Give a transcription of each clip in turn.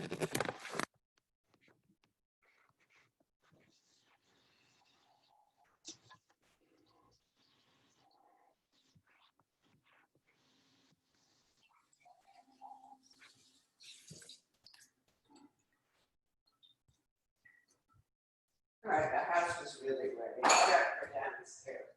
All right, the house is really ready, except for downstairs.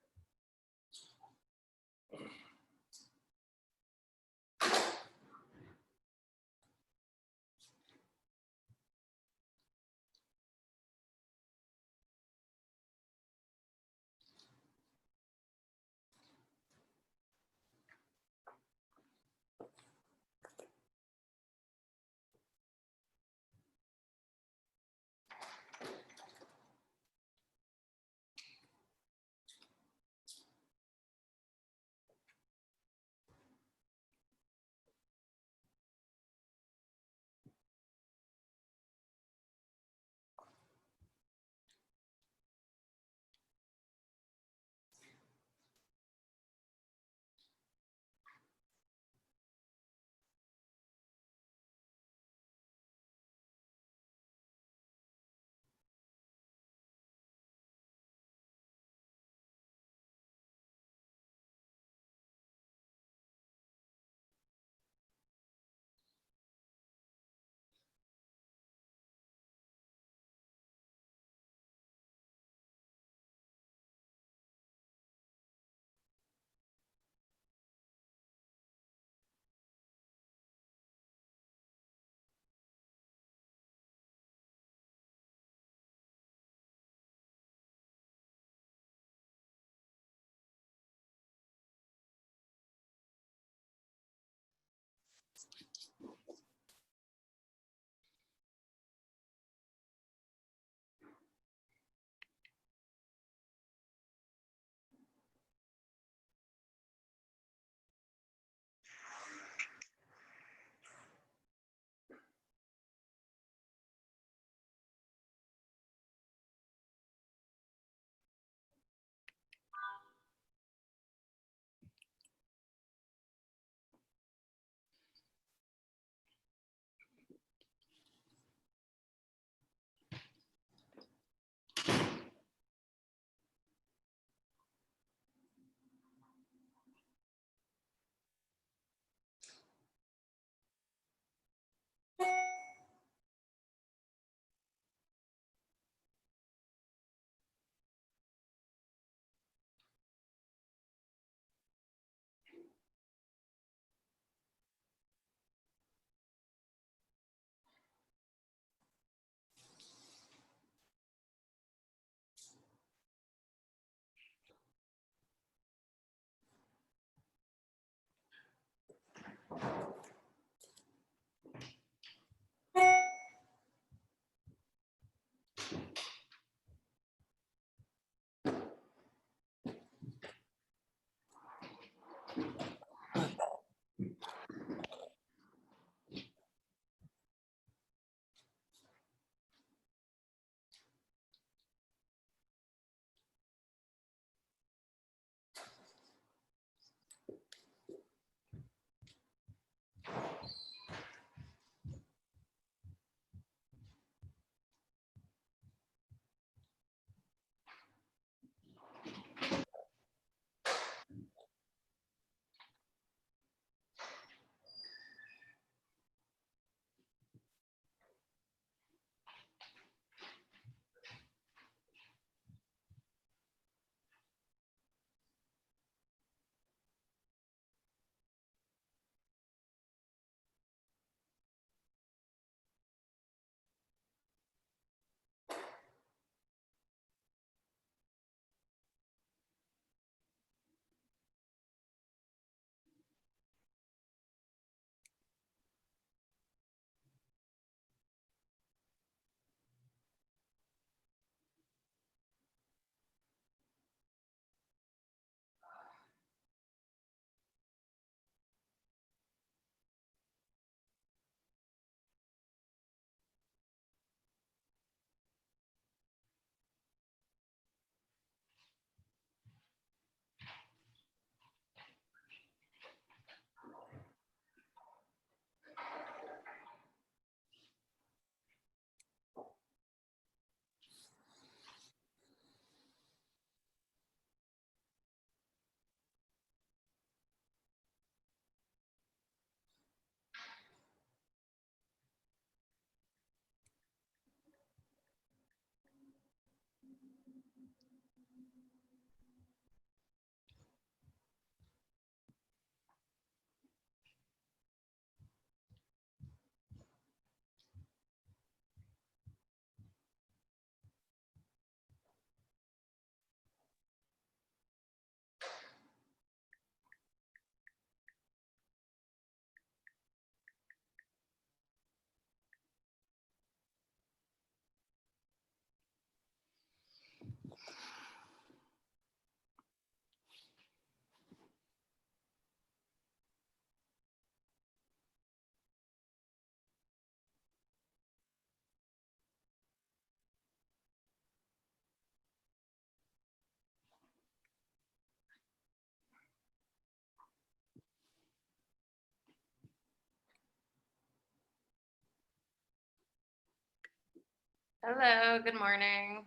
Hello, good morning.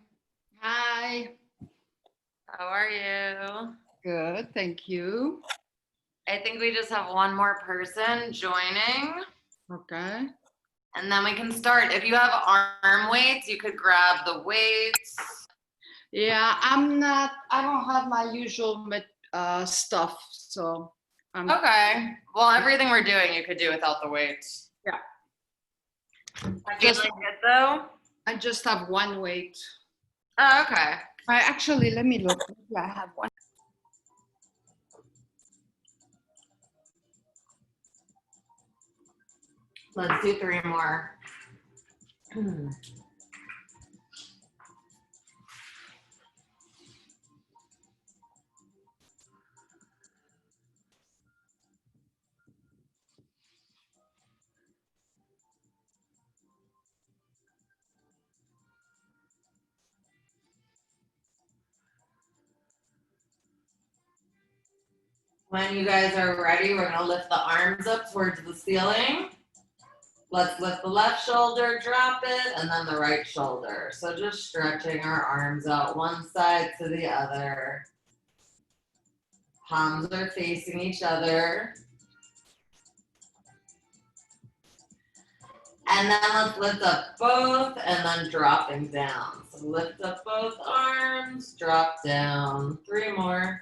Hi. How are you? Good, thank you. I think we just have one more person joining, Okay. and then we can start. If you have arm weights, you could grab the weights. Yeah, I don't have my usual stuff, so I'm Okay. Well, everything we're doing, you could do without the weights. Yeah. Feeling good though? I just have one weight. Oh, okay. Let me look. Yeah, I have one. Let's do 3 more. When you guys are ready, we're gonna lift the arms up towards the ceiling. Let's lift the left shoulder, drop it, and then the right shoulder. So just stretching our arms out one side to the other. Palms are facing each other. And then let's lift up both and then dropping down. So lift up both arms, drop down. 3 more.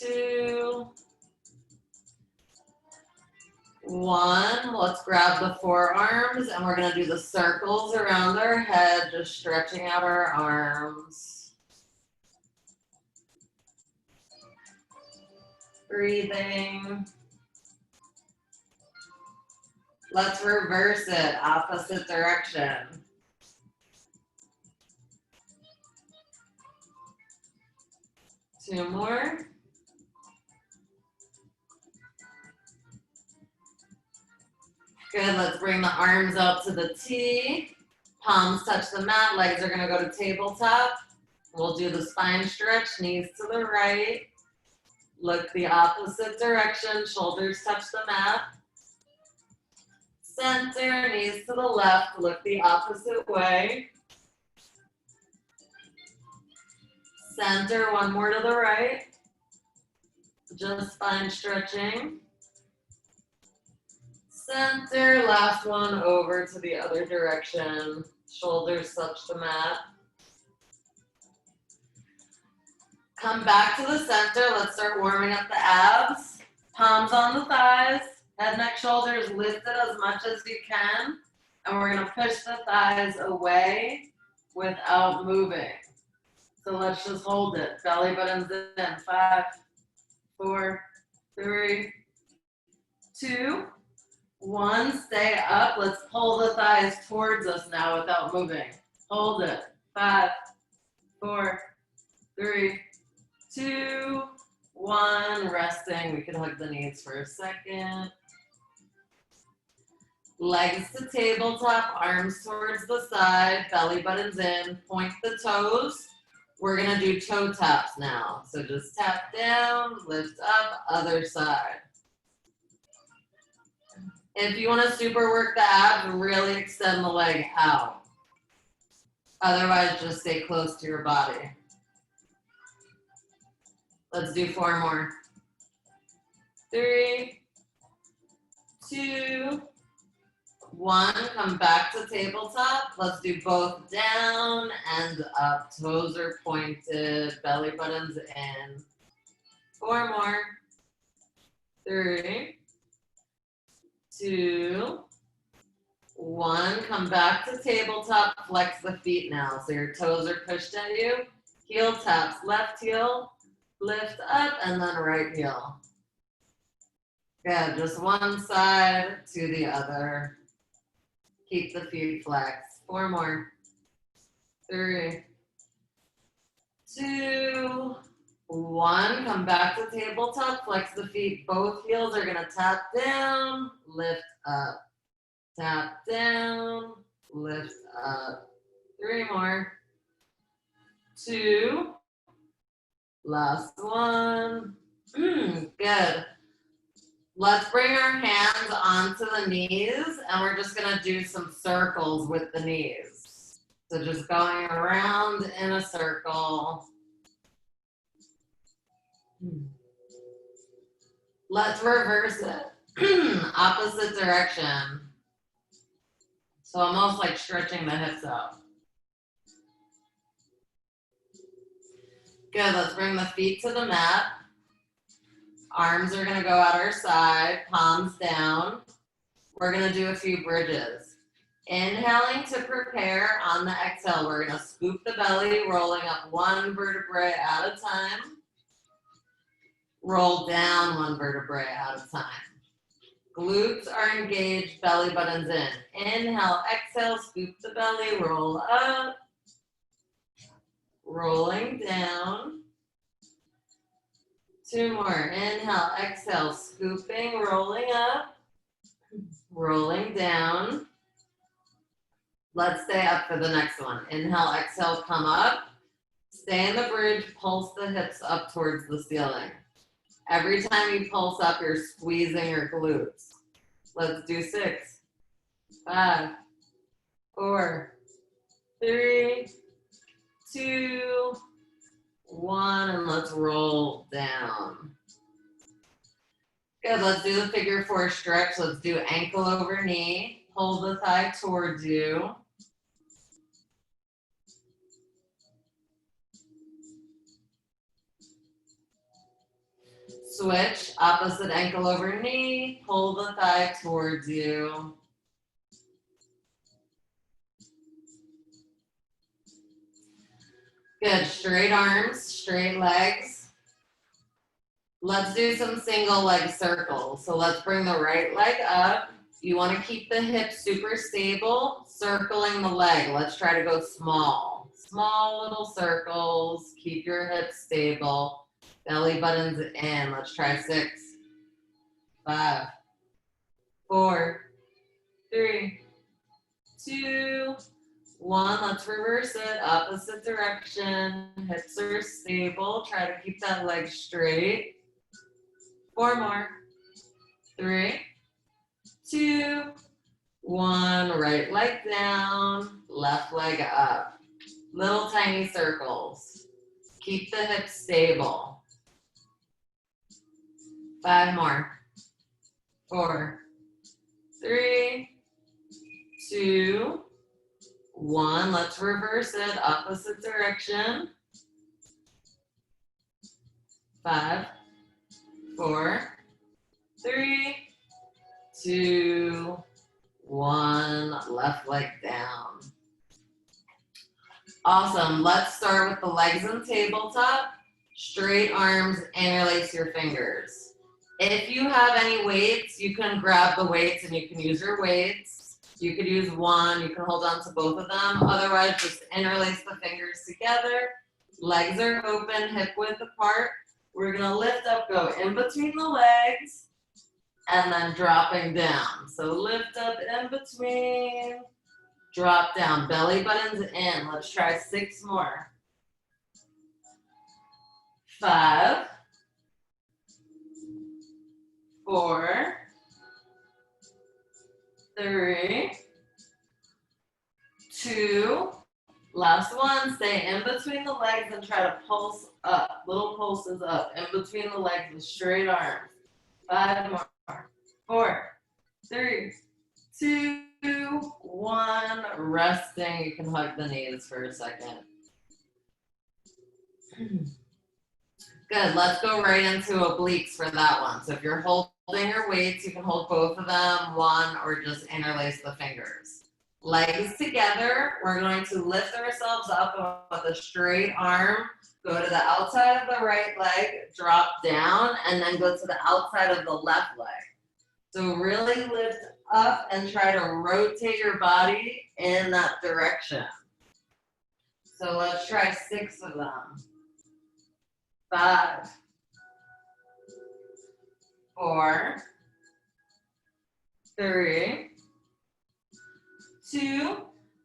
2, 1, let's grab the forearms and we're gonna do the circles around our head, just stretching out our arms. Breathing. Let's reverse it, opposite direction. Two more. Good, let's bring the arms up to the T. Palms touch the mat, legs are gonna go to tabletop. We'll do the spine stretch, knees to the right. Look the opposite direction, shoulders touch the mat. Center, knees to the left, look the opposite way. Center, one more to the right. Just spine stretching. Center, last one over to the other direction. Shoulders touch the mat. Come back to the center. Let's start warming up the abs. Palms on the thighs. Head, neck, shoulders lifted as much as you can. And we're gonna push the thighs away without moving. So let's just hold it. Belly buttons in. 5, 4, 3, 2, 1. Stay up. Let's pull the thighs towards us now without moving. Hold it. 5, 4, 3, 2, 1. Resting. We can hug the knees for a second. Legs to tabletop, arms towards the side, belly buttons in, point the toes. We're gonna do toe taps now. So just tap down, lift up, other side. If you wanna super work the abs, really extend the leg out. Otherwise, just stay close to your body. Let's do 4 more. 3, 2, 1, come back to tabletop. Let's do both down and up. Toes are pointed, belly buttons in. 4 more. 3, 2, 1, come back to tabletop. Flex the feet now. So your toes are pushed at you. Heel taps, left heel, lift up, and then right heel. Good, just one side to the other. Keep the feet flexed. 4 more. 3, 2, 1. Come back to tabletop. Flex the feet. Both heels are gonna tap down, lift up. Tap down, lift up. 3 more. 2. Last one. Good. Let's bring our hands onto the knees and we're just gonna do some circles with the knees. So just going around in a circle. Let's reverse it. Opposite direction. So almost like stretching the hips out. Good, let's bring the feet to the mat. Arms are gonna go at our side, palms down. We're gonna do a few bridges. Inhaling to prepare. On the exhale, we're gonna scoop the belly, rolling up one vertebrae at a time. Roll down one vertebrae at a time. Glutes are engaged, belly button's in. Inhale, exhale, scoop the belly, roll up. Rolling down. Two more. Inhale, exhale, scooping, rolling up. Rolling down. Let's stay up for the next one. Inhale, exhale, come up. Stay in the bridge, pulse the hips up towards the ceiling. Every time you pulse up, you're squeezing your glutes. Let's do 6, 5, 4, 3, 2, 1, and let's roll down. Good, let's do the figure 4 stretch. Let's do ankle over knee. Pull the thigh towards you. Switch, opposite ankle over knee, pull the thigh towards you. Good, straight arms, straight legs. Let's do some single leg circles. So let's bring the right leg up. You want to keep the hips super stable, circling the leg. Let's try to go small. Small little circles, keep your hips stable. Belly button's in. Let's try 6, 5, 4, 3, 2, 1. Let's reverse it. Opposite direction. Hips are stable. Try to keep that leg straight. 4 more. 3, 2, 1. Right leg down. Left leg up. Little tiny circles. Keep the hips stable. 5 more. 4, 3, 2, 1. Let's reverse it. Opposite direction. 5, 4, 3, 2, 1. Left leg down. Awesome. Let's start with the legs in tabletop. Straight arms, interlace your fingers. If you have any weights, you can grab the weights and you can use your weights. You could use one, you can hold on to both of them. Otherwise, just interlace the fingers together. Legs are open, hip width apart. We're gonna lift up, go in between the legs, and then dropping down. So lift up in between, drop down, belly button's in. Let's try 6 more. 5, 4, 3, 2, last one. Stay in between the legs and try to pulse up. Little pulses up in between the legs with straight arms. 5 more. 4, 3, 2, 1. Resting. You can hug the knees for a second. Good. Let's go right into obliques for that one. So if you're holding your weights, you can hold both of them, one, or just interlace the fingers. Legs together. We're going to lift ourselves up with a straight arm. Go to the outside of the right leg, drop down, and then go to the outside of the left leg. So really lift up and try to rotate your body in that direction. So let's try 6 of them. 5, 4, 3, 2,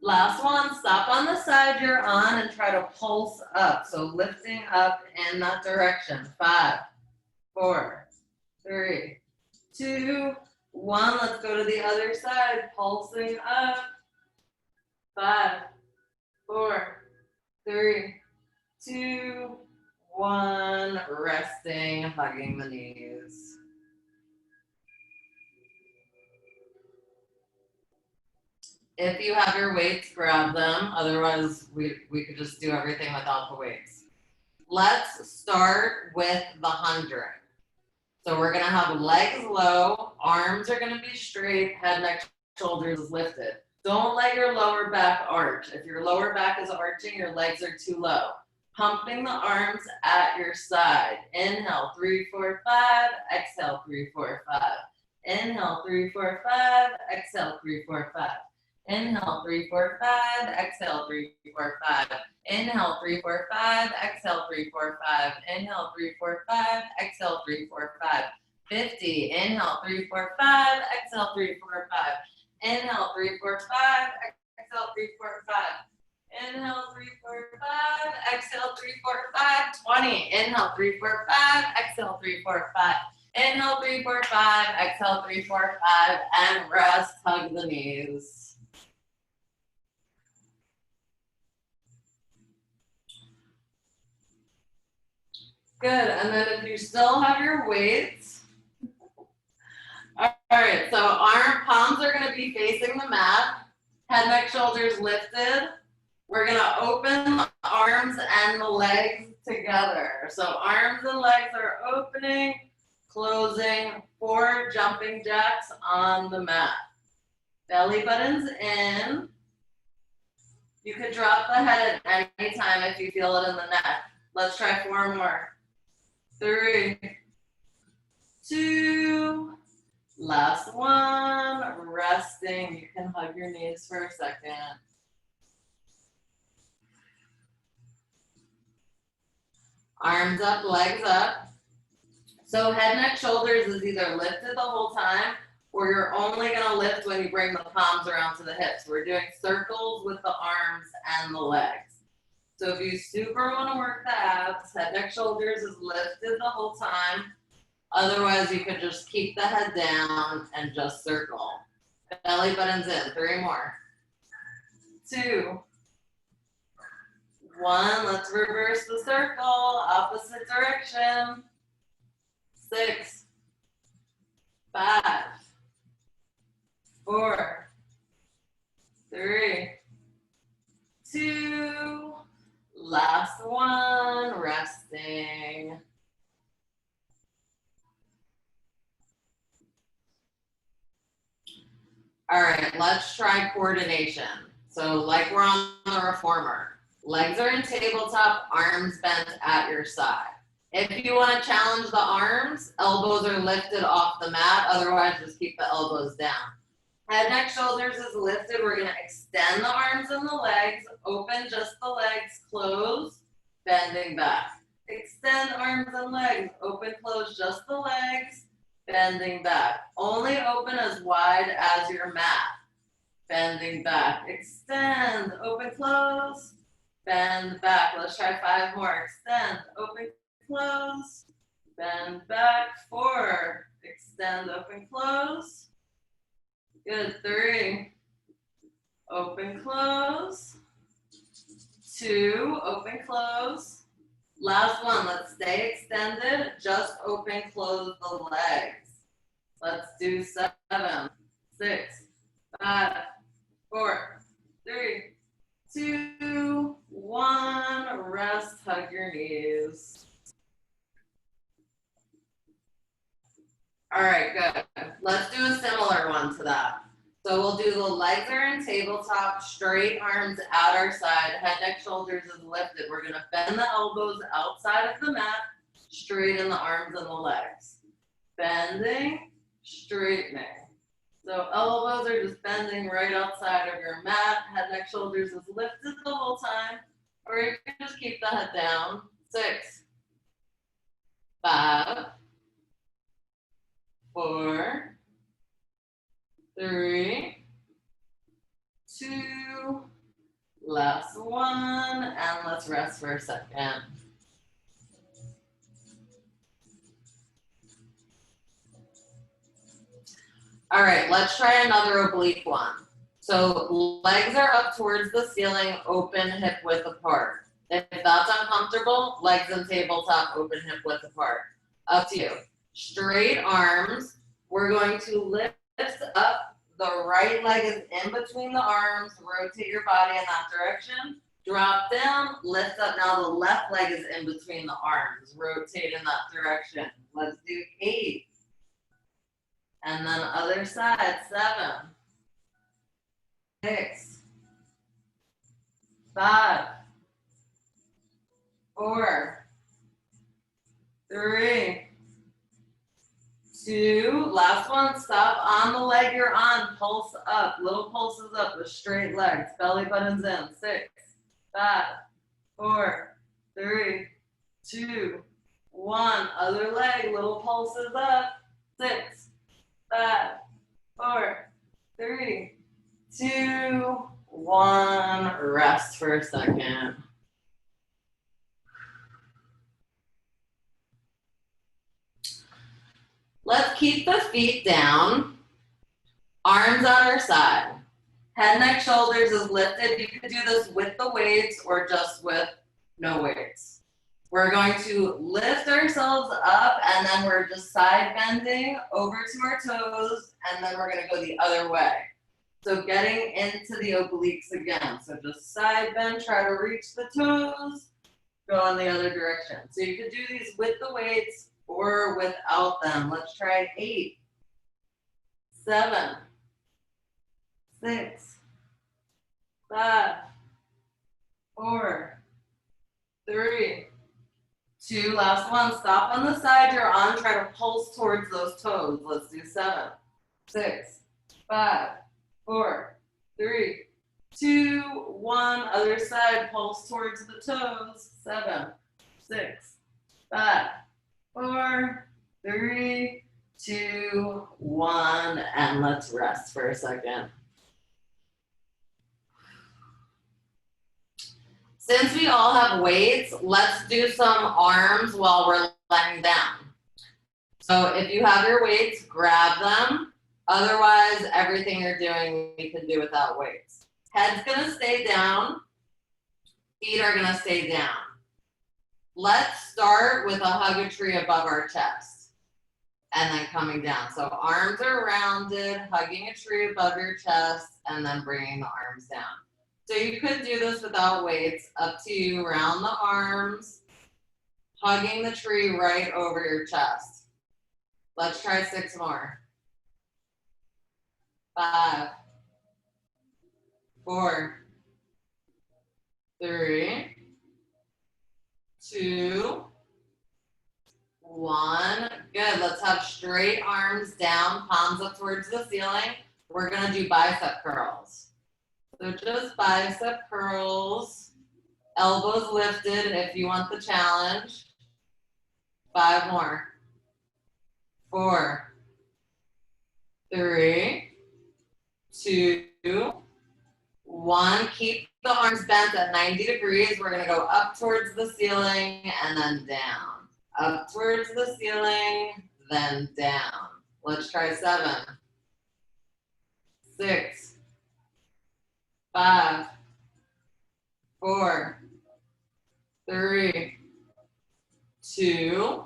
last one. Stop on the side you're on and try to pulse up. So lifting up in that direction. 5, 4, 3, 2, 1. Let's go to the other side. Pulsing up. 5, 4, 3, 2, 1. Resting, hugging the knees. If you have your weights, grab them. Otherwise, we could just do everything without the weights. Let's start with the 100. So we're gonna have legs low, arms are gonna be straight, head, neck, shoulders is lifted. Don't let your lower back arch. If your lower back is arching, your legs are too low. Pumping the arms at your side. Inhale, 3, 4, 5. Exhale, 3, 4, 5. Inhale, 3, 4, 5. Exhale, 3, 4, 5. Inhale, 3, 4, 5. Exhale, 3, 4, 5. Inhale, 3, 4, 5. Exhale, 3, 4, 5. Inhale, 3, 4, 5. Exhale, 3, 4, 5. 50. Inhale, 3, 4, 5. Exhale, 3, 4, 5. Inhale, 3, 4, 5. Exhale, 3, 4, 5. Inhale, 3, 4, 5. Exhale, 3, 4, 5. 20. Inhale, 3, 4, 5. Exhale, 3, 4, 5. Inhale, 3, 4, 5. Exhale, 3, 4, 5. And rest. Hug the knees. Good, and then if you still have your weights, all right, so palms are gonna be facing the mat, head, neck, shoulders lifted. We're gonna open the arms and the legs together. So arms and legs are opening, closing, 4 jumping jacks on the mat. Belly buttons in. You could drop the head at any time if you feel it in the neck. Let's try 4 more. 3, 2, last one, resting. You can hug your knees for a second. Arms up, legs up. So head, neck, shoulders is either lifted the whole time or you're only gonna lift when you bring the palms around to the hips. We're doing circles with the arms and the legs. So if you super want to work the abs, head, neck, shoulders is lifted the whole time. Otherwise, you could just keep the head down and just circle. Belly buttons in. 3 more. 2, 1. Let's reverse the circle. Opposite direction. 6, 5, 4, 3, 2. Last one, resting. All right, let's try coordination. So like we're on the reformer. Legs are in tabletop, arms bent at your side. If you want to challenge the arms, elbows are lifted off the mat. Otherwise, just keep the elbows down. Head, neck, shoulders is lifted. We're going to extend the arms and the legs. Open just the legs. Close. Bending back. Extend arms and legs. Open, close just the legs. Bending back. Only open as wide as your mat. Bending back. Extend. Open, close. Bend back. Let's try 5 more. Extend. Open, close. Bend back. 4. Extend. Open, close. Good. 3. Open, close. 2. Open, close. Last one. Let's stay extended. Just open, close the legs. Let's do 7, 6, 5, 4, 3, 2, 1. Rest. Hug your knees. All right, good. Let's do a similar one to that. So we'll do the legs are in tabletop, straight arms at our side, head, neck, shoulders is lifted. We're gonna bend the elbows outside of the mat, straighten the arms and the legs. Bending, straightening. So elbows are just bending right outside of your mat, head, neck, shoulders is lifted the whole time, or you can just keep the head down. 6, 5, 4, 3, 2, last one, and let's rest for a second. All right, let's try another oblique one. So legs are up towards the ceiling, open hip width apart. If that's uncomfortable, legs and tabletop, open hip width apart. Up to you. Straight arms. We're going to lift up. The right leg is in between the arms. Rotate your body in that direction. Drop down, lift up. Now the left leg is in between the arms. Rotate in that direction. Let's do 8. And then other side, 7, 6, 5, 4, 3, 2, last one, stop on the leg you're on, pulse up, little pulses up with straight legs, belly buttons in, 6, 5, 4, 3, 2, 1, other leg, little pulses up, 6, 5, 4, 3, 2, 1, rest for a second. Let's keep the feet down, arms on our side. Head, neck, shoulders is lifted. You can do this with the weights or just with no weights. We're going to lift ourselves up and then we're just side bending over to our toes and then we're gonna go the other way. So getting into the obliques again. So just side bend, try to reach the toes, go in the other direction. So you can do these with the weights or without them. Let's try 8, 7, 6, 5, 4, 3, 2, last one. Stop on the side you're on. Try to pulse towards those toes. Let's do 7, 6, 5, 4, 3, 2, 1. Other side, pulse towards the toes. 7, 6, 5, 4, 3, 2, 1. And let's rest for a second. Since we all have weights, let's do some arms while we're laying down. So if you have your weights, grab them. Otherwise, everything you're doing, you can do without weights. Head's gonna stay down. Feet are gonna stay down. Let's start with a hug a tree above our chest and then coming down. So arms are rounded, hugging a tree above your chest, and then bringing the arms down. So you could do this without weights, up to you. Round the arms, hugging the tree right over your chest. Let's try 6 more. 5, 4, 3, 2, 1. Good. Let's have straight arms down, palms up towards the ceiling. We're going to do bicep curls. So just bicep curls, elbows lifted if you want the challenge. 5 more. 4, 3, 2, 1. Keep the arms bent at 90 degrees. We're going to go up towards the ceiling and then down. Up towards the ceiling, then down. Let's try 7, 6, 5, 4, 3, 2,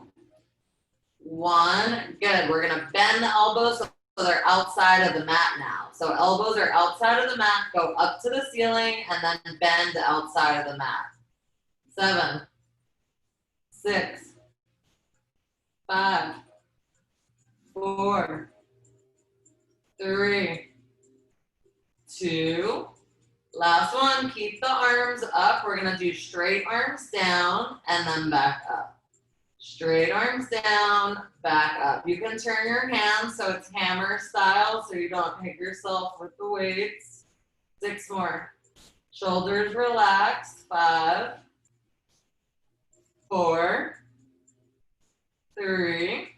1. Good. We're going to bend the elbows so they're outside of the mat now. So elbows are outside of the mat, go up to the ceiling, and then bend outside of the mat. 7, 6, 5, 4, 3, 2. Last one, keep the arms up. We're gonna do straight arms down and then back up. Straight arms down, back up. You can turn your hands so it's hammer style so you don't hit yourself with the weights. 6 more. Shoulders relaxed. 5, 4, 3,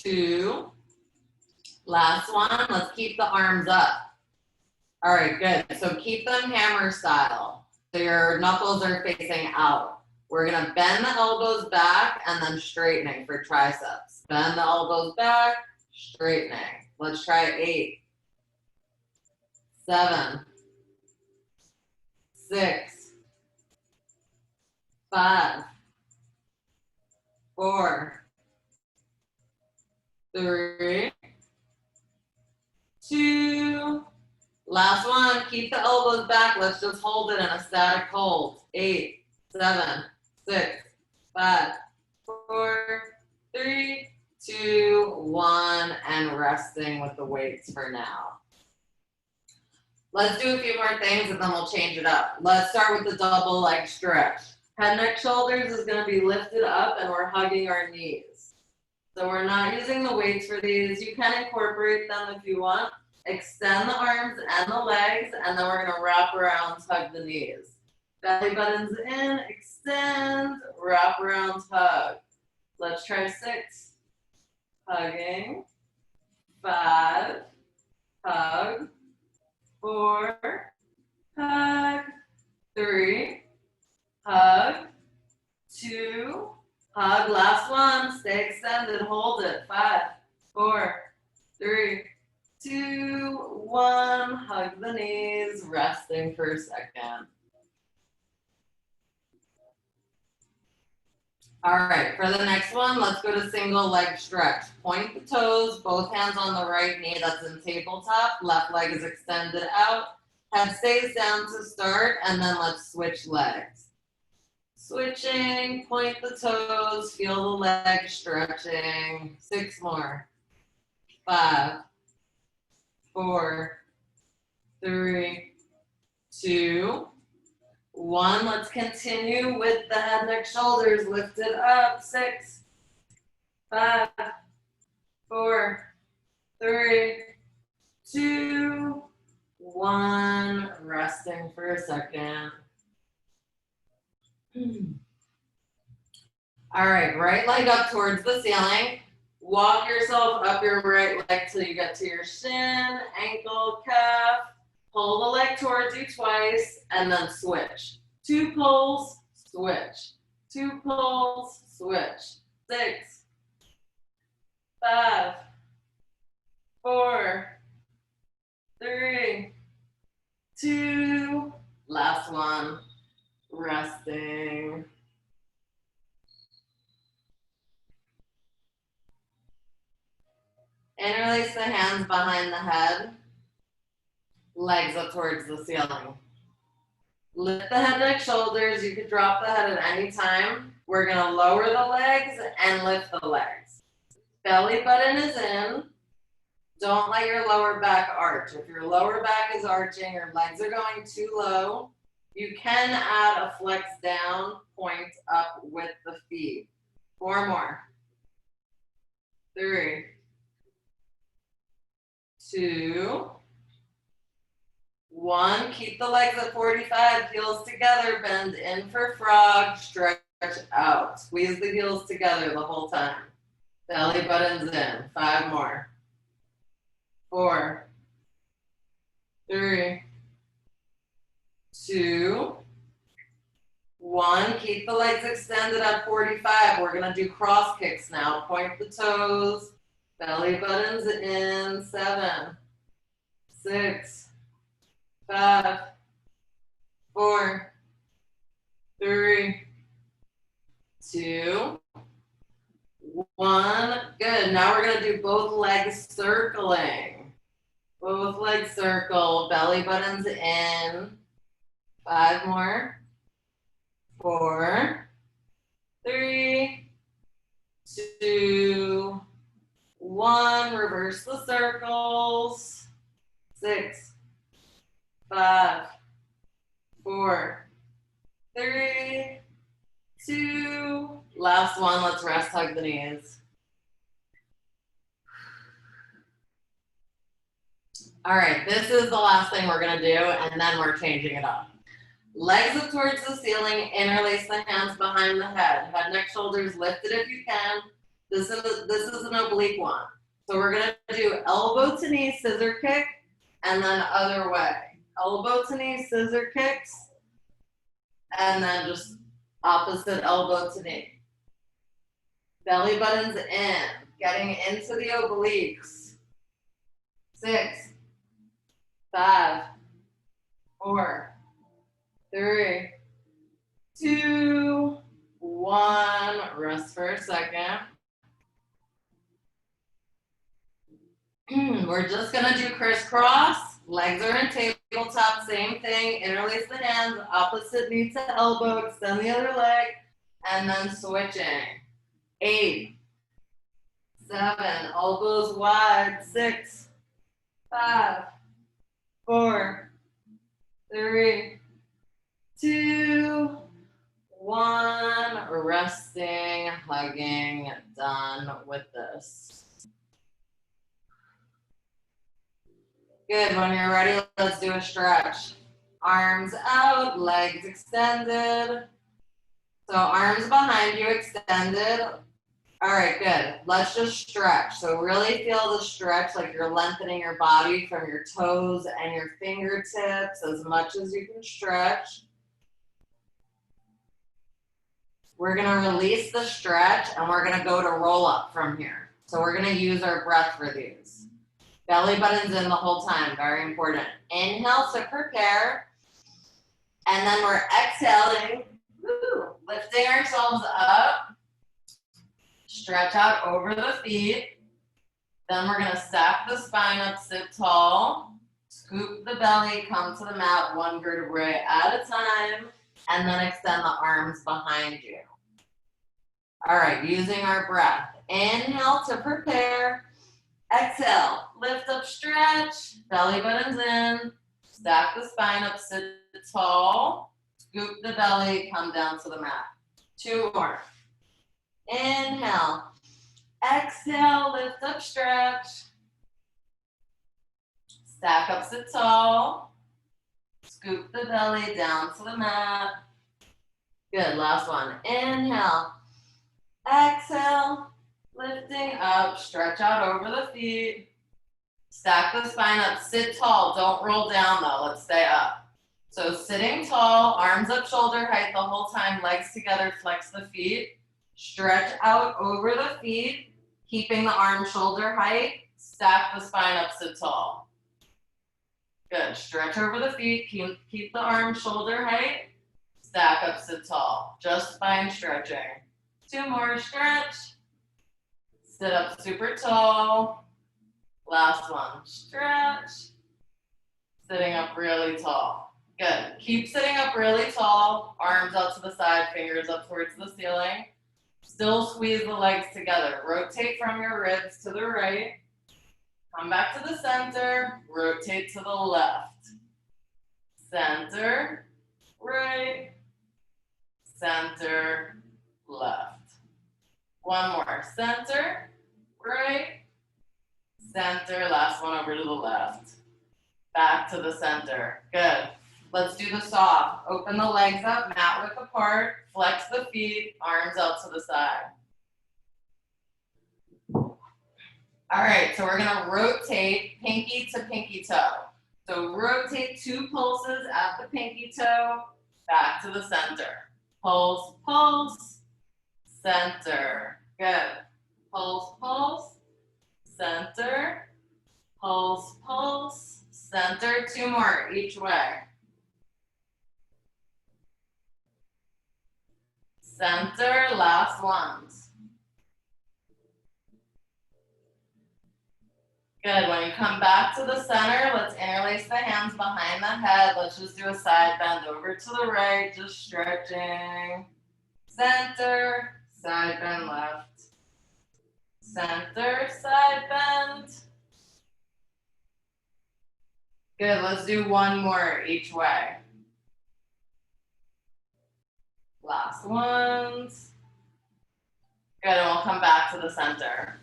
2. Last one, let's keep the arms up. All right, good. So keep them hammer style. So your knuckles are facing out. We're gonna bend the elbows back and then straightening for triceps. Bend the elbows back, straightening. Let's try 8, 7, 6, 5, 4, 3, 2. Last one. Keep the elbows back. Let's just hold it in a static hold. 8, 7, 6, 5, 4, 3, 2, 1, and resting with the weights for now. Let's do a few more things and then we'll change it up. Let's start with the double leg stretch. Head, neck, shoulders is going to be lifted up and we're hugging our knees. So we're not using the weights for these. You can incorporate them if you want. Extend the arms and the legs, and then we're going to wrap around, hug the knees. Belly buttons in, extend, wrap around, hug. Let's try 6. Hugging. 5. Hug. 4. Hug. 3. Hug. 2. Hug. Last one. Stay extended. Hold it. 5, 4, 3, 2, 1. Hug the knees. Resting for a second. All right, for the next one, let's go to single leg stretch. Point the toes, both hands on the right knee, that's in tabletop. Left leg is extended out. Head stays down to start, and then let's switch legs. Switching, point the toes, feel the leg stretching. 6 more. 5, 4, 3, 2, 1. Let's continue with the head, neck, shoulders lifted up. 6, 5, 4, 3, 2, 1. Resting for a second. All right, right leg up towards the ceiling. Walk yourself up your right leg till you get to your shin, ankle, calf. Pull the leg towards you twice and then switch. 2 pulls, switch. 2 pulls, switch. 6, 5, 4, 3, 2. Last one. Resting. Interlace the hands behind the head. Legs up towards the ceiling. Lift the head, neck, shoulders. You could drop the head at any time. We're going to lower the legs and lift the legs. Belly button is in. Don't let your lower back arch. If your lower back is arching, your legs are going too low, you can add a flex down, point up with the feet. 4 more. 3, 2, 1. Keep the legs at 45, heels together, bend in for frog, stretch out. Squeeze the heels together the whole time. Belly buttons in. 5 more. 4, 3, 2, 1. Keep the legs extended at 45. We're going to do cross kicks now. Point the toes. Belly buttons in. 7, 6, 5, 4, 3, 2, 1. Good. Now we're going to do both legs circling. Both legs circle. Belly buttons in. 5 more. 4, 3, 2, 1. Reverse the circles. 6, 5, 4, 3, 2. Last one. Let's rest, hug the knees. All right, this is the last thing we're gonna do, and then we're changing it up. Legs up towards the ceiling, interlace the hands behind the head. Head, neck, shoulders lifted if you can. This is an oblique one. So we're gonna do elbow to knee, scissor kick, and then other way. Elbow to knee, scissor kicks, and then just opposite elbow to knee. Belly buttons in. getting into the obliques. 6, 5, 4, 3, 2, 1. Rest for a second. We're just gonna do crisscross. Legs are in tabletop, same thing. Interlace the hands, opposite knee to elbow, extend the other leg, and then switching. 8, 7, elbows wide. 6, 5, 4, 3, 2, 1. Resting, hugging, done with this. Good, when you're ready, let's do a stretch. Arms out, legs extended. So arms behind you extended. All right, good. Let's just stretch. So really feel the stretch, like you're lengthening your body from your toes and your fingertips as much as you can stretch. We're gonna release the stretch and we're gonna go to roll up from here. So we're gonna use our breath for these. Belly button's in the whole time, very important. Inhale to prepare. And then we're exhaling, lifting ourselves up. Stretch out over the feet. Then we're gonna stack the spine up, sit tall. Scoop the belly, come to the mat, one vertebrae at a time. And then extend the arms behind you. All right, using our breath. Inhale to prepare. Exhale, lift up, stretch, belly button's in, stack the spine up, sit tall, scoop the belly, come down to the mat. 2 more. Inhale, exhale, lift up, stretch, stack up, sit tall, scoop the belly down to the mat. Good, last one. Inhale, exhale, lifting up, stretch out over the feet. Stack the spine up, sit tall, don't roll down though, let's stay up. So sitting tall, arms up shoulder height the whole time, legs together, flex the feet. Stretch out over the feet, keeping the arms shoulder height. Stack the spine up, sit tall. Good, stretch over the feet, keep the arms shoulder height. Stack up, sit tall, just spine stretching. 2 more, stretch. Sit up super tall. Last one, stretch. Sitting up really tall. Good, keep sitting up really tall. Arms out to the side, fingers up towards the ceiling. Still squeeze the legs together. Rotate from your ribs to the right. Come back to the center. Rotate to the left. Center, right. Center, left. One more. Center, right, center. Last one over to the left. Back to the center. Good. Let's do the saw. Open the legs up, mat width apart. Flex the feet, arms out to the side. All right, so we're gonna rotate pinky to pinky toe. So rotate 2 pulses at the pinky toe, back to the center. Pulse, pulse, center. Good. Pulse, pulse, center. Pulse, pulse, center. 2 more each way. Center, last ones. Good, when you come back to the center, let's interlace the hands behind the head. Let's just do a side bend over to the right, just stretching. Center, side bend left. Center, side bend. Good, let's do 1 more each way. Last ones. Good, and we'll come back to the center.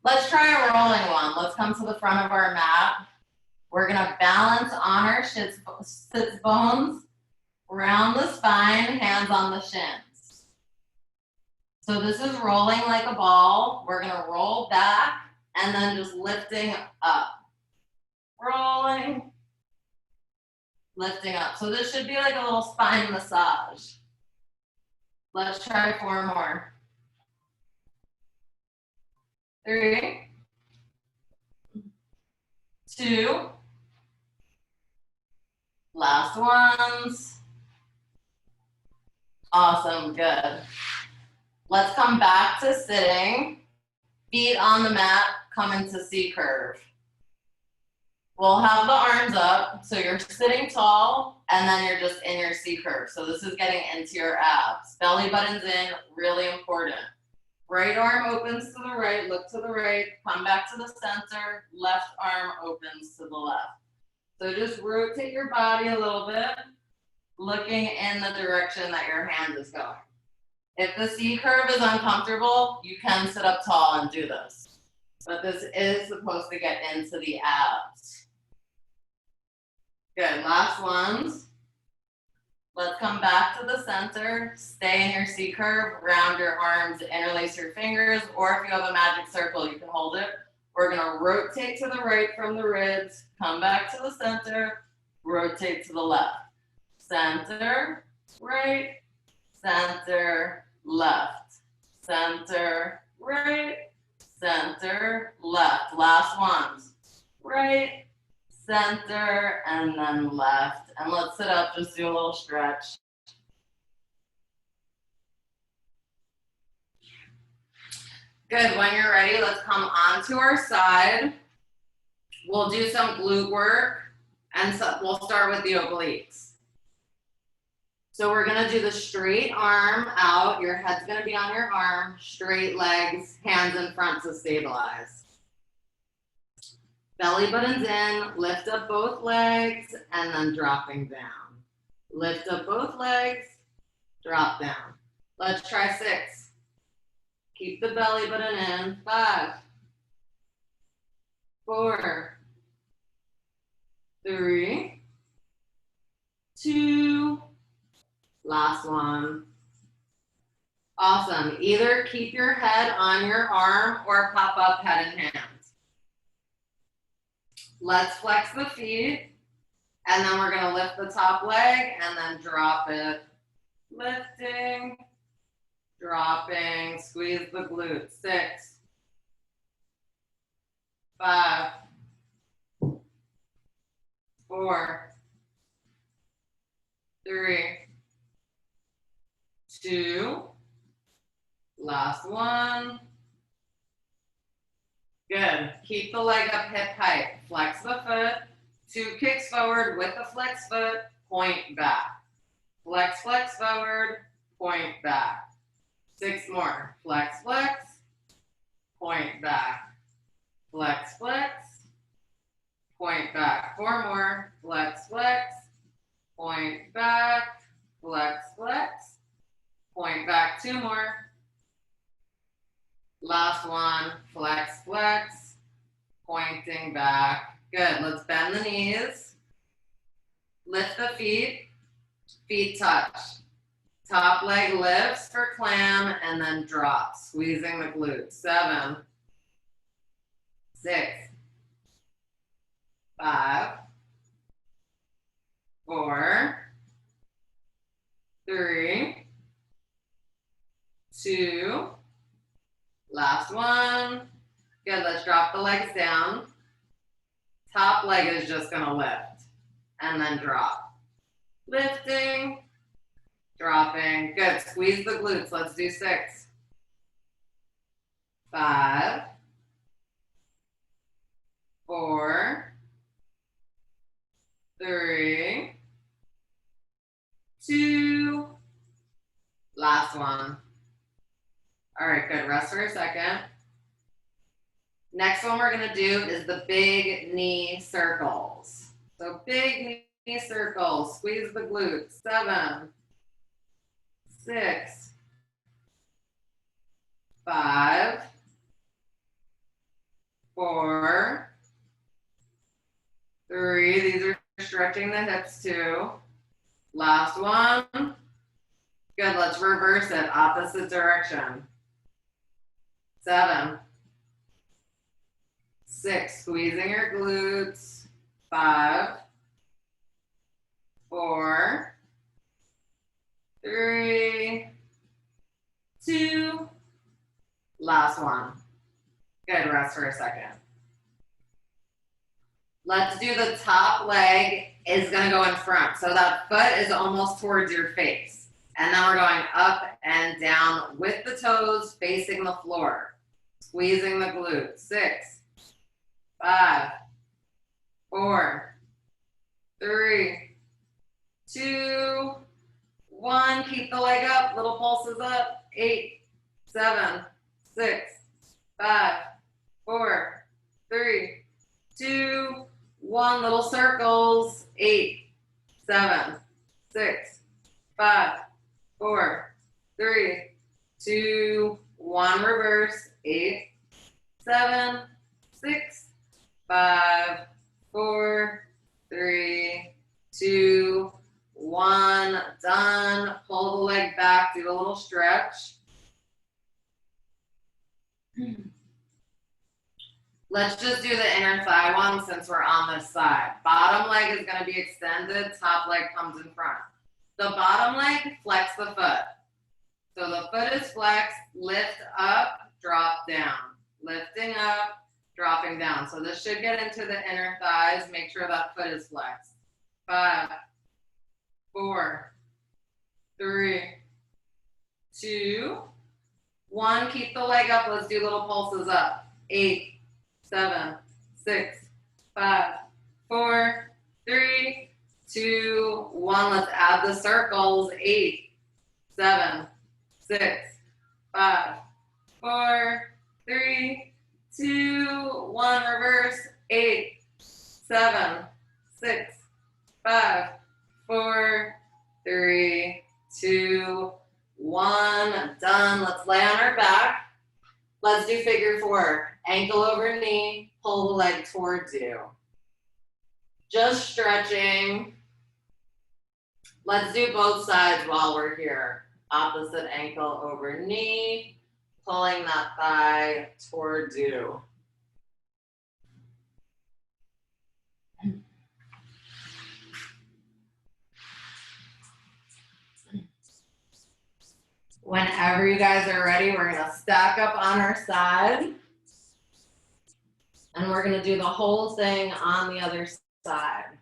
Let's try a rolling one. Let's come to the front of our mat. We're gonna balance on our sits bones, round the spine, hands on the shins. So this is rolling like a ball. We're gonna roll back and then just lifting up. Rolling, lifting up. So this should be like a little spine massage. Let's try 4 more. 3, 2, last ones. Awesome, good. Let's come back to sitting. Feet on the mat, come into C curve. We'll have the arms up, so you're sitting tall, and then you're just in your C curve. So this is getting into your abs. Belly button's in, really important. Right arm opens to the right, look to the right, come back to the center, left arm opens to the left. So just rotate your body a little bit, looking in the direction that your hand is going. If the C curve is uncomfortable, you can sit up tall and do this. But this is supposed to get into the abs. Good, last ones. Let's come back to the center, stay in your C curve, round your arms, interlace your fingers, or if you have a magic circle, you can hold it. We're gonna rotate to the right from the ribs, come back to the center, rotate to the left. Center, right, center, left, center, right, center, left. Last ones, right, center, and then left. And let's sit up, just do a little stretch. Good, when you're ready, let's come onto our side. We'll do some glute work, and so we'll start with the obliques. So we're gonna do the straight arm out, your head's gonna be on your arm, straight legs, hands in front to stabilize. Belly button's in, lift up both legs, and then dropping down. Lift up both legs, drop down. Let's try 6. Keep the belly button in. 5, 4, 3, 2, last one. Awesome. Either keep your head on your arm or pop up head and hands. Let's flex the feet, and then we're gonna lift the top leg and then drop it. Lifting, dropping, squeeze the glutes. 6, 5, 4, 3, 2, last one. Good. Keep the leg up hip height. Flex the foot. 2 kicks forward with the flex foot. Point back. Flex, flex forward. Point back. 6 more. Flex, flex. Point back. Flex, flex. Point back. 4 more. Flex, flex. Point back. Flex, flex. Point back. 2 more. Last one, flex, flex, pointing back. Good, let's bend the knees. Lift the feet, feet touch. Top leg lifts for clam and then drops, squeezing the glutes. 7, 6, 5, 4, 3, 2, last one. Good, let's drop the legs down. Top leg is just gonna lift and then drop. Lifting, dropping. Good, squeeze the glutes. Let's do 6, 5, 4, 3, 2, last one. All right, good, rest for a second. Next one we're gonna do is the big knee circles. So big knee circles, squeeze the glutes. 7, 6, 5, 4, 3, these are stretching the hips too. Last one. Good, let's reverse it, opposite direction. 7, 6, squeezing your glutes. 5, 4, 3, 2, last one. Good, rest for a second. Let's do the top leg is gonna go in front. So that foot is almost towards your face. And then we're going up and down with the toes facing the floor. Squeezing the glutes. 6, 5, 4, 3, 2, 1. Keep the leg up, little pulses up. 8, 7, 6, 5, 4, 3, 2, 1. Little circles. 8, 7, 6, 5, 4, 3, 2, 1. Reverse. 8, 7, 6, 5, 4, 3, 2, 1. Done. Pull the leg back. Do a little stretch. Let's just do the inner thigh one since we're on this side. Bottom leg is going to be extended. Top leg comes in front. The bottom leg, flex the foot. So the foot is flexed. Lift up, drop down. Lifting up, dropping down. So this should get into the inner thighs. Make sure that foot is flexed. 5, 4, 3, 2, 1. Keep the leg up. Let's do little pulses up. 8, 7, 6, 5, 4, 3, 2, 1. Let's add the circles. 8, 7, 6, 5, 4, 3, 2, 1. Reverse. 8, 7, 6, 5, 4, 3, 2, 1. Done. Let's lay on our back. Let's do figure 4. Ankle over knee. Pull the leg towards you. Just stretching. Let's do both sides while we're here. Opposite ankle over knee. Pulling that thigh towards you. Whenever you guys are ready, we're gonna stack up on our side. And we're gonna do the whole thing on the other side.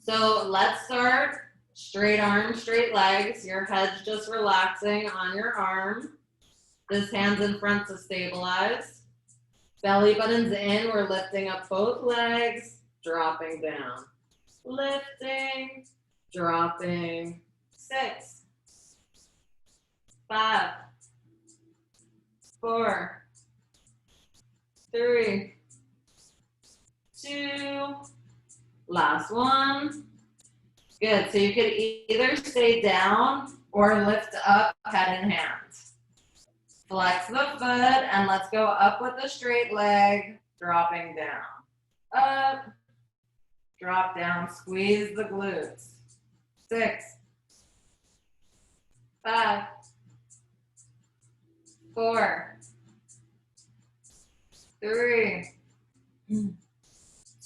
So let's start straight arms, straight legs. Your head's just relaxing on your arm. This hand's in front to stabilize. Belly button's in, we're lifting up both legs, dropping down. Lifting, dropping. 6, 5, 4, 3, 2, last one. Good, so you could either stay down or lift up head and hands. Flex the foot and let's go up with the straight leg, dropping down. Up, drop down, squeeze the glutes. 6, 5, 4, 3,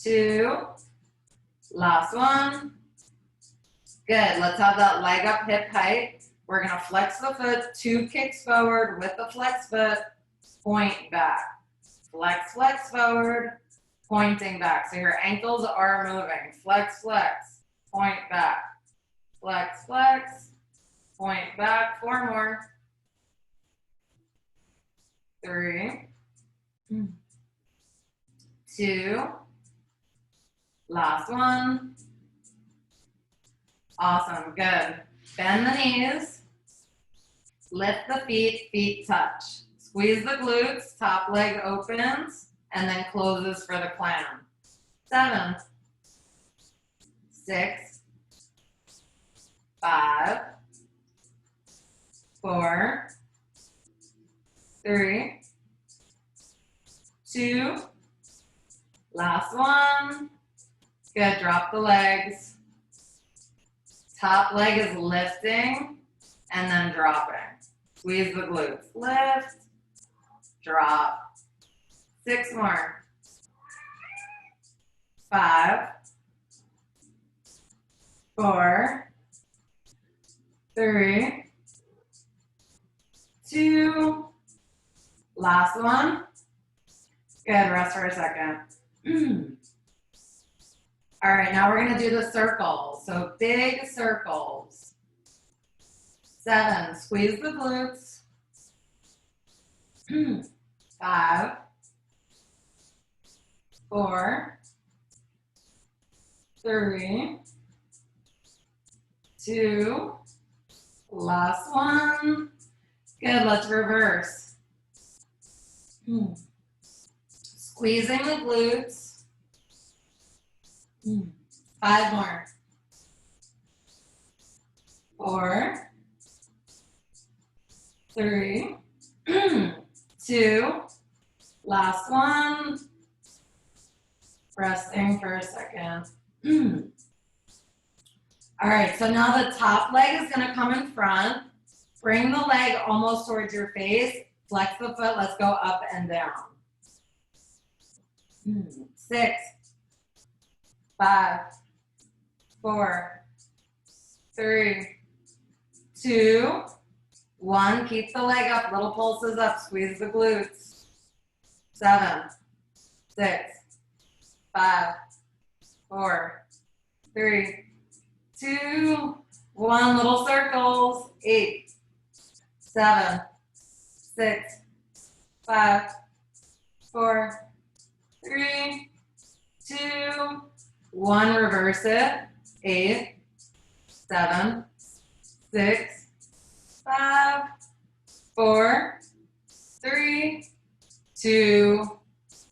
2, last one. Good, let's have that leg up hip height. We're gonna flex the foot, 2 kicks forward with the flex foot, point back. Flex, flex forward, pointing back. So your ankles are moving. Flex, flex, point back. Flex, flex, point back. 4 more. 3, 2, last one. Awesome, good. Bend the knees, lift the feet, feet touch. Squeeze the glutes, top leg opens, and then closes for the clam. 7, 6, 5, 4, 3, 2, last one. Good, drop the legs. Top leg is lifting and then dropping. Squeeze the glutes. Lift, drop. 6 more. 5, 4, 3, 2, Last one. Good, rest for a second. All right, now we're gonna do the circles. So big circles. 7, squeeze the glutes. 5, 4, 3, 2, last one. Good, let's reverse. Squeezing the glutes. 5 more. 4, 3, 2, last one. Resting for a second. All right, so now the top leg is gonna come in front. Bring the leg almost towards your face. Flex the foot, let's go up and down. 6, 5, 4, 3, 2, 1. Keep the leg up, little pulses up, squeeze the glutes. 7, 6, 5, 4, 3, 2, 1. Little circles. 8, 7, 6, 5, 4, 3, 2, 1. Reverse it. 8, 7, 6, 5, 4, 3, 2,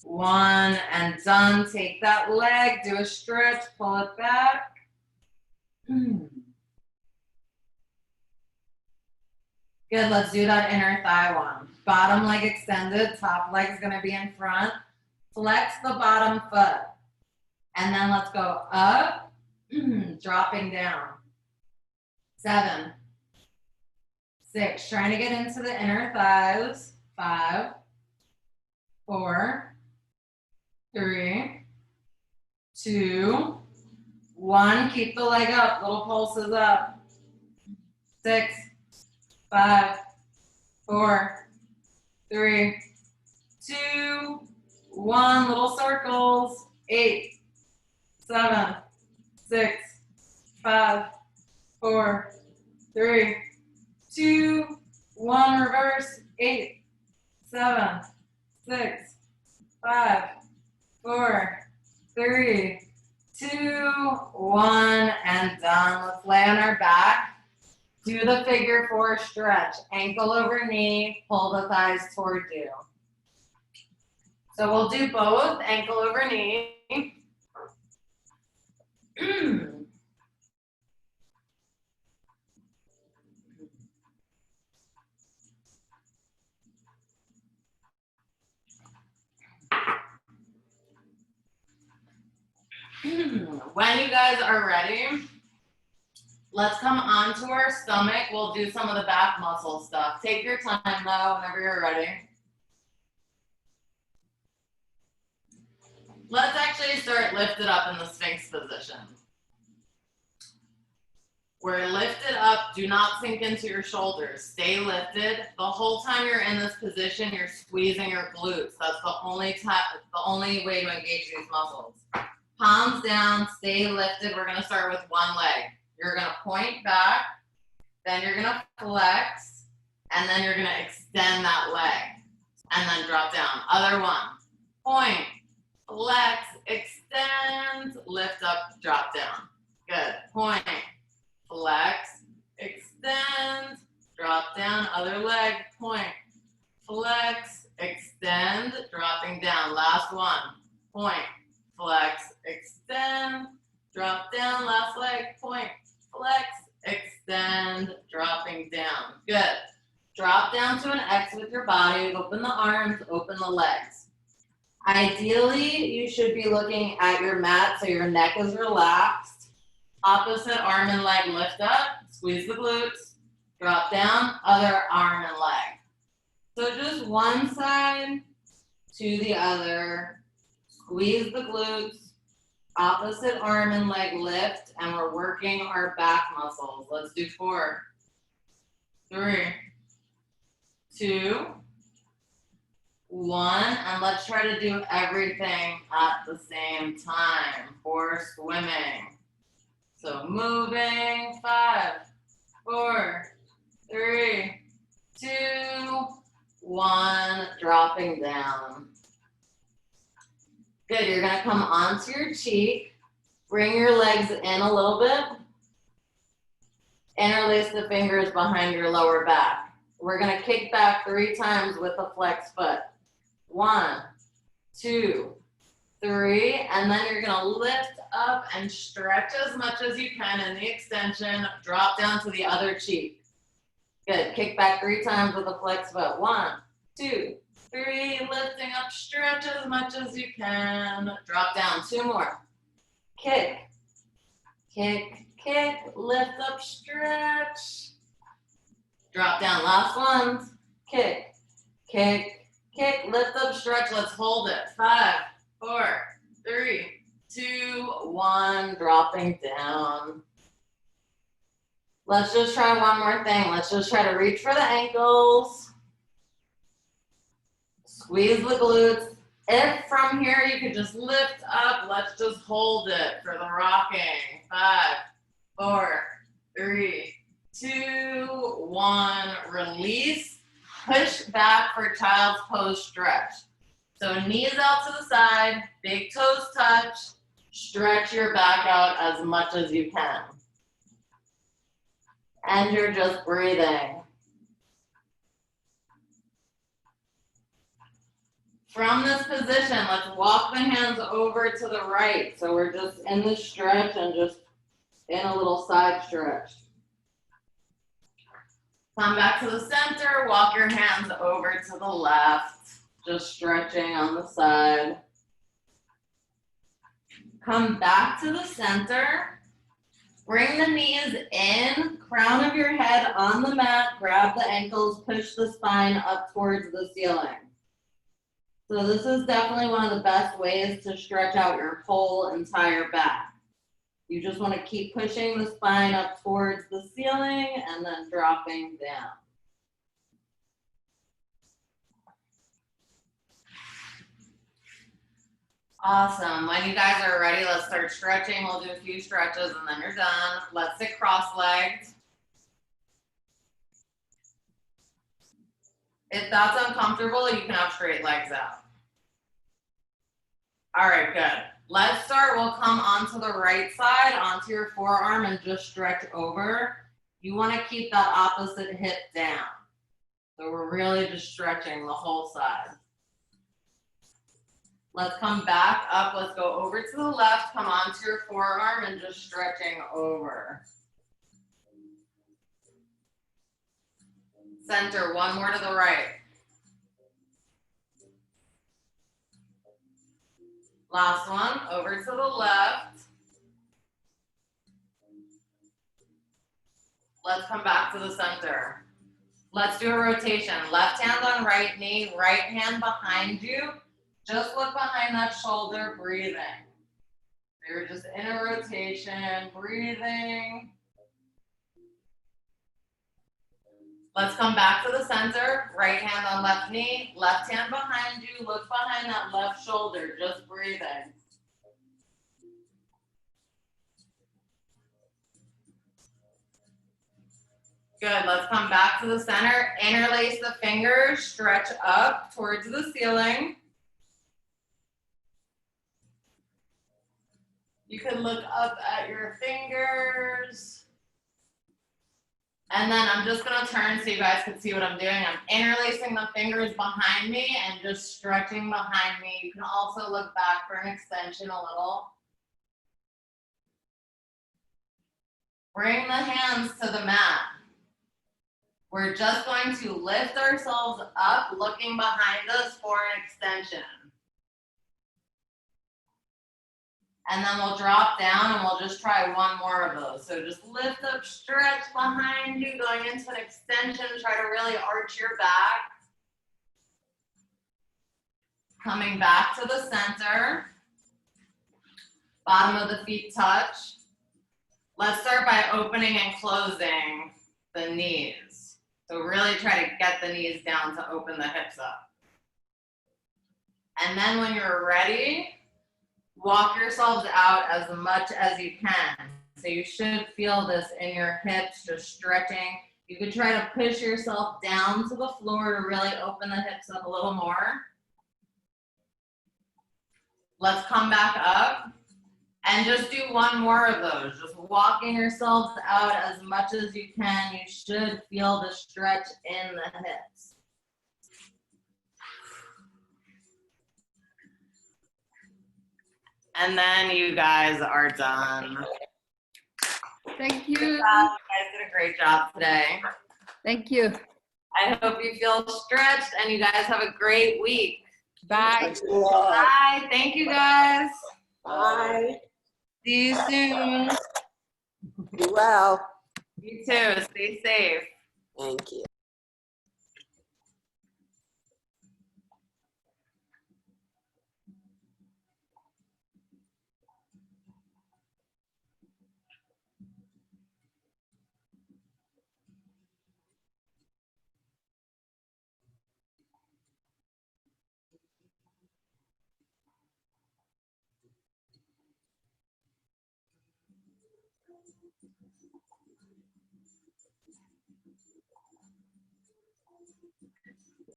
1, and done. Take that leg, do a stretch, pull it back. Good, let's do that inner thigh one. Bottom leg extended, top leg is gonna be in front. Flex the bottom foot. And then let's go up, dropping down. 7, 6, trying to get into the inner thighs. 5, 4, 3, 2, 1. Keep the leg up, little pulses up. 6, 5, 4, 3, 2, 1. Little circles. 8, 7, 6, 5, 4, 3, 2, 1. Reverse. 8, 7, 6, 5, 4, 3, 2, 1, and done. Let's lay on our back. Do the figure 4 stretch. Ankle over knee, pull the thighs toward you. So we'll do both, ankle over knee. When you guys are ready, let's come onto our stomach. We'll do some of the back muscle stuff. Take your time though, whenever you're ready. Let's actually start lifted up in the Sphinx position. We're lifted up, do not sink into your shoulders. Stay lifted. The whole time you're in this position, you're squeezing your glutes. That's the only way to engage these muscles. Palms down, stay lifted. We're gonna start with one leg. You're gonna point back, then you're gonna flex, and then you're gonna extend that leg, and then drop down. Other one, point, flex, extend, lift up, drop down. Good, point, flex, extend, drop down. Other leg, point, flex, extend, dropping down. Last one, point, flex, extend, drop down. Last leg, point, flex, extend, dropping down. Good. Drop down to an X with your body. Open the arms, open the legs. Ideally, you should be looking at your mat so your neck is relaxed. Opposite arm and leg lift up, squeeze the glutes, drop down, other arm and leg. So just one side to the other, squeeze the glutes, opposite arm and leg lift, and we're working our back muscles. Let's do 4, 3, 2, 1, and let's try to do everything at the same time for swimming. So moving, 5, 4, 3, 2, 1, dropping down. Good, you're gonna come onto your cheek, bring your legs in a little bit, interlace the fingers behind your lower back. We're gonna kick back 3 times with a flex foot. 1, 2, 3, and then you're gonna lift up and stretch as much as you can in the extension, drop down to the other cheek. Good, kick back 3 times with a flex foot. 1, 2, 3, lifting up, stretch as much as you can, drop down. 2 more. Kick, kick, kick, lift up, stretch, drop down. Last one. Kick, kick, kick, lift up, stretch. Let's hold it. 5, 4, 3, 2, 1, dropping down. Let's just try one more thing. Let's just try to reach for the ankles. Squeeze the glutes. If from here you could just lift up, let's just hold it for the rocking. 5, 4, 3, 2, 1. Release. Push back for child's pose stretch. So knees out to the side, big toes touch, stretch your back out as much as you can. And you're just breathing. From this position, let's walk the hands over to the right. So we're just in the stretch and just in a little side stretch. Come back to the center, walk your hands over to the left, just stretching on the side. Come back to the center, bring the knees in, crown of your head on the mat, grab the ankles, push the spine up towards the ceiling. So this is definitely one of the best ways to stretch out your whole entire back. You just want to keep pushing the spine up towards the ceiling and then dropping down. Awesome. When you guys are ready, let's start stretching. We'll do a few stretches and then you're done. Let's sit cross-legged. If that's uncomfortable, you can have straight legs out. All right, good. Let's start. We'll come onto the right side, onto your forearm, and just stretch over. You want to keep that opposite hip down. So we're really just stretching the whole side. Let's come back up. Let's go over to the left. Come onto your forearm and just stretching over. Center, one more to the right. Last one, over to the left. Let's come back to the center. Let's do a rotation. Left hand on right knee, right hand behind you. Just look behind that shoulder, breathing. You're just in a rotation, breathing. Let's come back to the center. Right hand on left knee, left hand behind you. Look behind that left shoulder, just breathing. Good, let's come back to the center. Interlace the fingers, stretch up towards the ceiling. You can look up at your fingers. And then I'm just gonna turn so you guys can see what I'm doing. I'm interlacing the fingers behind me and just stretching behind me. You can also look back for an extension a little. Bring the hands to the mat. We're just going to lift ourselves up, looking behind us for an extension. And then we'll drop down and we'll just try one more of those. So just lift up, stretch behind you, going into an extension. Try to really arch your back. Coming back to the center. Bottom of the feet touch. Let's start by opening and closing the knees. So really try to get the knees down to open the hips up. And then when you're ready, walk yourselves out as much as you can. So you should feel this in your hips, just stretching. You could try to push yourself down to the floor to really open the hips up a little more. Let's come back up and just do one more of those. Just walking yourselves out as much as you can. You should feel the stretch in the hips. And then you guys are done. Thank Good you. job. You guys did a great job today. Thank you. I hope you feel stretched and you guys have a great week. Bye. Thanks a lot. Bye. Thank you guys. Bye. See you soon. Be well. You too. Stay safe. Thank you.